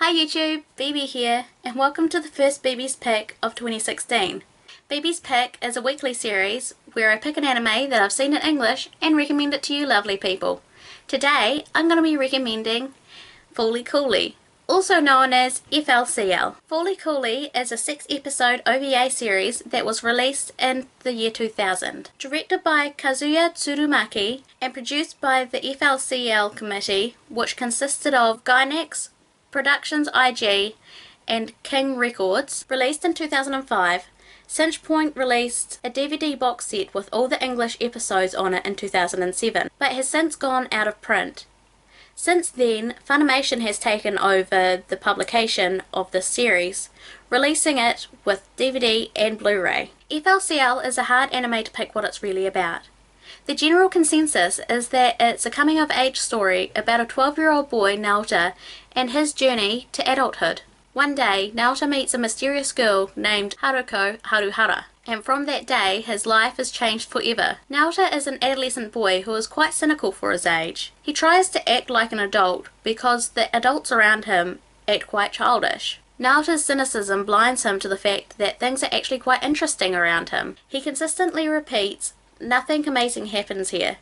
Hi YouTube, Bibi here, and welcome to the first Bibi's Pick of 2016. Bibi's Pick is a weekly series where I pick an anime that I've seen in English and recommend it to you lovely people. Today I'm going to be recommending Fooly Cooly, also known as FLCL. Fooly Cooly is a 6-episode OVA series that was released in the year 2000. Directed by Kazuya Tsurumaki and produced by the FLCL committee, which consisted of Gainax, Productions IG, and King Records. Released in 2005, Cinch Point released a DVD box set with all the English episodes on it in 2007, but has since gone out of print. Since then, Funimation has taken over the publication of this series, releasing it with DVD and Blu-ray. FLCL is a hard anime to pick what it's really about. The general consensus is that it's a coming-of-age story about a 12-year-old boy, Naota, and his journey to adulthood. One day, Naota meets a mysterious girl named Haruko Haruhara, and from that day, his life is changed forever. Naota is an adolescent boy who is quite cynical for his age. He tries to act like an adult because the adults around him act quite childish. Naota's cynicism blinds him to the fact that things are actually quite interesting around him. He consistently repeats, "Nothing amazing happens here,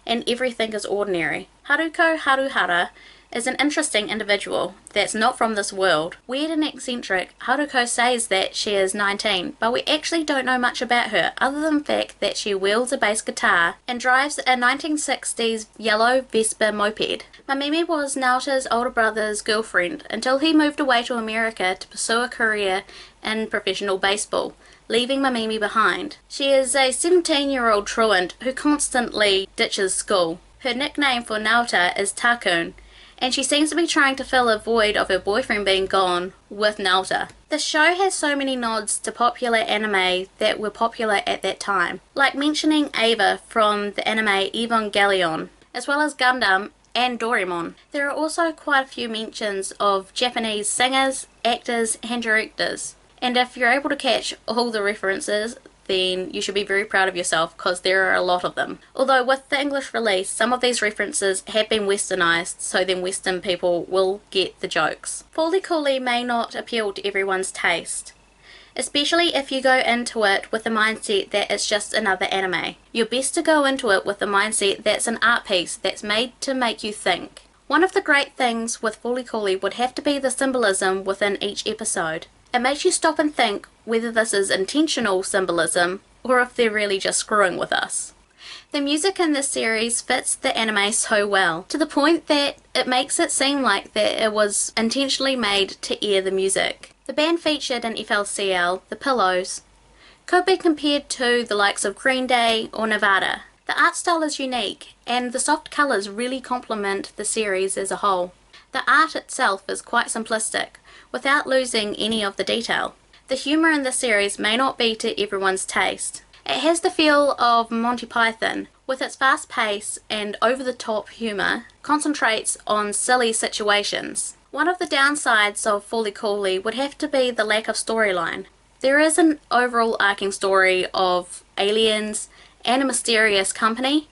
and everything is ordinary." Haruko Haruhara is an interesting individual that's not from this world. Weird and eccentric, Haruko says that she is 19, but we actually don't know much about her other than the fact that she wields a bass guitar and drives a 1960s yellow Vespa moped. Mamimi was Naota's older brother's girlfriend until he moved away to America to pursue a career in professional baseball, leaving Mamimi behind. She is a 17-year-old truant who constantly ditches school. Her nickname for Naota is Takun, and she seems to be trying to fill a void of her boyfriend being gone with Naota. The show has so many nods to popular anime that were popular at that time, like mentioning Eva from the anime Evangelion, as well as Gundam and Doraemon. There are also quite a few mentions of Japanese singers, actors, and directors. And if you're able to catch all the references, then you should be very proud of yourself because there are a lot of them. Although with the English release, some of these references have been westernized, so then Western people will get the jokes. Fooly Cooly may not appeal to everyone's taste, especially if you go into it with the mindset that it's just another anime. You're best to go into it with the mindset that's an art piece that's made to make you think. One of the great things with Fooly Cooly would have to be the symbolism within each episode. It makes you stop and think whether this is intentional symbolism or if they're really just screwing with us. The music in this series fits the anime so well, to the point that it makes it seem like that it was intentionally made to air the music. The band featured in FLCL, The Pillows, could be compared to the likes of Green Day or Nevada. The art style is unique, and the soft colours really complement the series as a whole. The art itself is quite simplistic, without losing any of the detail. The humour in the series may not be to everyone's taste. It has the feel of Monty Python, with its fast pace and over-the-top humour, concentrates on silly situations. One of the downsides of Fooly Cooly would have to be the lack of storyline. There is an overall arcing story of aliens and a mysterious company,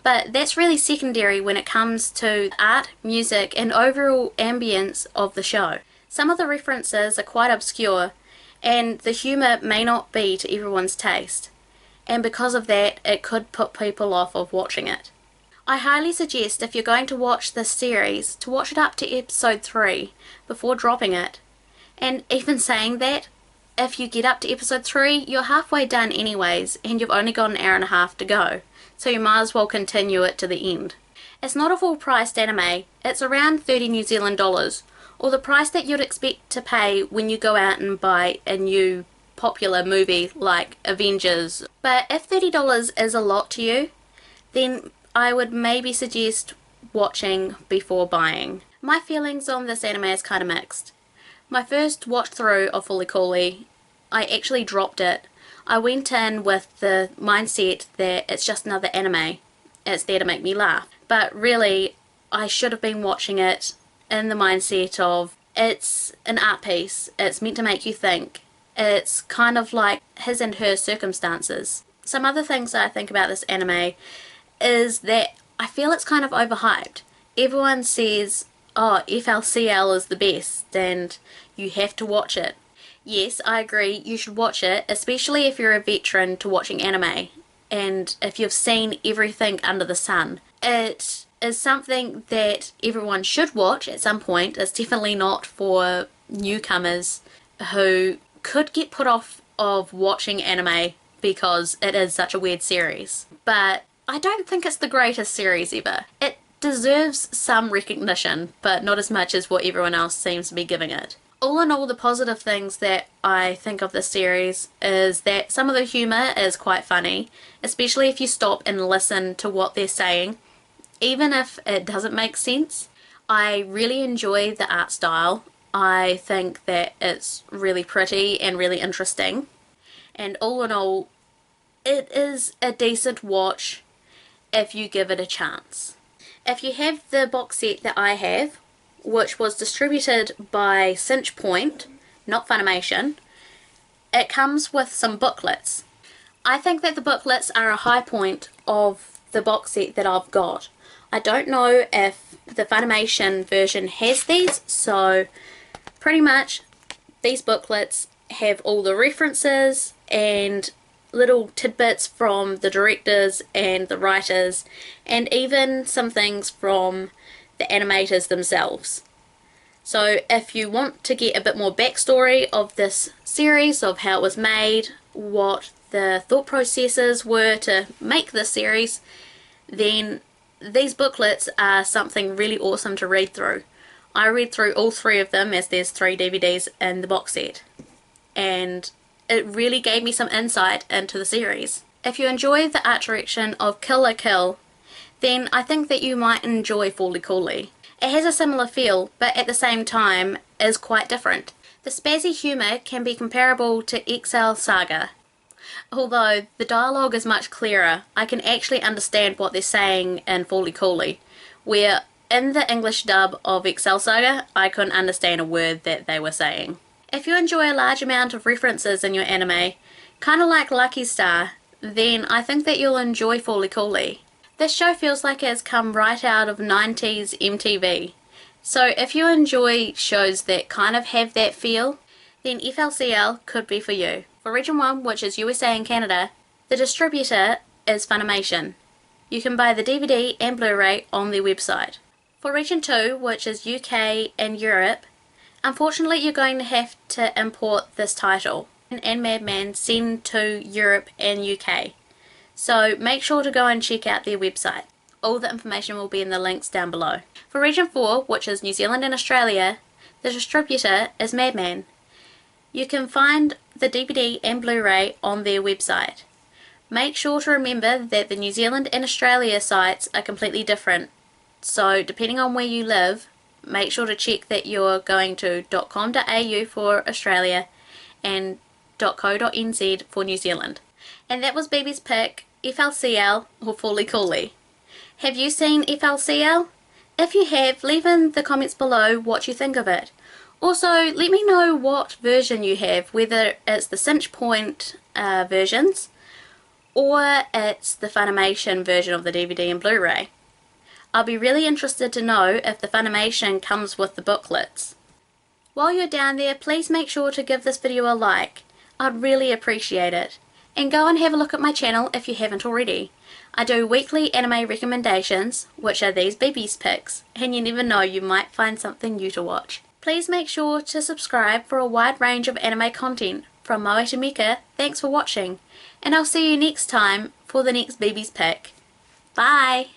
but that's really secondary when it comes to art, music, and overall ambience of the show. Some of the references are quite obscure, and the humour may not be to everyone's taste, and because of that, it could put people off of watching it. I highly suggest if you're going to watch this series, to watch it up to episode 3 before dropping it. And even saying that, if you get up to episode 3, you're halfway done anyways, and you've only got an hour and a half to go, so you might as well continue it to the end. It's not a full-priced anime, it's around 30 New Zealand dollars, or the price that you'd expect to pay when you go out and buy a new popular movie like Avengers. But if $30 is a lot to you, then I would maybe suggest watching before buying. My feelings on this anime is kind of mixed. My first watch through of Fooly Cooly, I actually dropped it. I went in with the mindset that it's just another anime. It's there to make me laugh. But really, I should have been watching it in the mindset of it's an art piece, it's meant to make you think, it's kind of like his and her circumstances. Some other things that I think about this anime is that I feel it's kind of overhyped. Everyone says oh, FLCL is the best and you have to watch it. Yes, I agree, you should watch it, especially if you're a veteran to watching anime and if you've seen everything under the sun. It is something that everyone should watch at some point. It's definitely not for newcomers who could get put off of watching anime because it is such a weird series. But I don't think it's the greatest series ever. It deserves some recognition, but not as much as what everyone else seems to be giving it. All in all, the positive things that I think of this series is that some of the humour is quite funny, especially if you stop and listen to what they're saying, even if it doesn't make sense. I really enjoy the art style. I think that it's really pretty and really interesting. And all in all, it is a decent watch if you give it a chance. If you have the box set that I have, which was distributed by Cinch Point, not Funimation, it comes with some booklets. I think that the booklets are a high point of the box set that I've got. I don't know if the Funimation version has these, so pretty much these booklets have all the references and little tidbits from the directors and the writers, and even some things from the animators themselves. So if you want to get a bit more backstory of this series, of how it was made, what the thought processes were to make this series, then these booklets are something really awesome to read through. I read through all 3 of them, as there's 3 DVDs in the box set, and it really gave me some insight into the series. If you enjoy the art direction of Kill la Kill, then I think that you might enjoy Fooly Cooly. It has a similar feel, but at the same time is quite different. The spazzy humour can be comparable to XL Saga, although the dialogue is much clearer. I can actually understand what they're saying in Fooly Cooly, where in the English dub of XL Saga, I couldn't understand a word that they were saying. If you enjoy a large amount of references in your anime, kinda like Lucky Star, then I think that you'll enjoy Fooly Cooly. This show feels like it's come right out of 90s MTV. So if you enjoy shows that kind of have that feel, then FLCL could be for you. For Region 1, which is USA and Canada, the distributor is Funimation. You can buy the DVD and Blu-ray on their website. For Region 2, which is UK and Europe, unfortunately you're going to have to import this title and Madman send to Europe and UK. So make sure to go and check out their website. All the information will be in the links down below. For Region 4, which is New Zealand and Australia, the distributor is Madman. You can find the DVD and Blu-ray on their website. Make sure to remember that the New Zealand and Australia sites are completely different. So depending on where you live, make sure to check that you're going to .com.au for Australia and .co.nz for New Zealand. And that was Bibi's pick, FLCL or Fooly Cooly. Have you seen FLCL? If you have, leave in the comments below what you think of it. Also, let me know what version you have, whether it's the Cinch Point versions or it's the Funimation version of the DVD and Blu-ray. I'll be really interested to know if the Funimation comes with the booklets. While you're down there, please make sure to give this video a like. I'd really appreciate it. And go and have a look at my channel if you haven't already. I do weekly anime recommendations, which are these Bibi's picks, and you never know, you might find something new to watch. Please make sure to subscribe for a wide range of anime content. From Moe to Mika, thanks for watching, and I'll see you next time for the next Bibi's pick. Bye!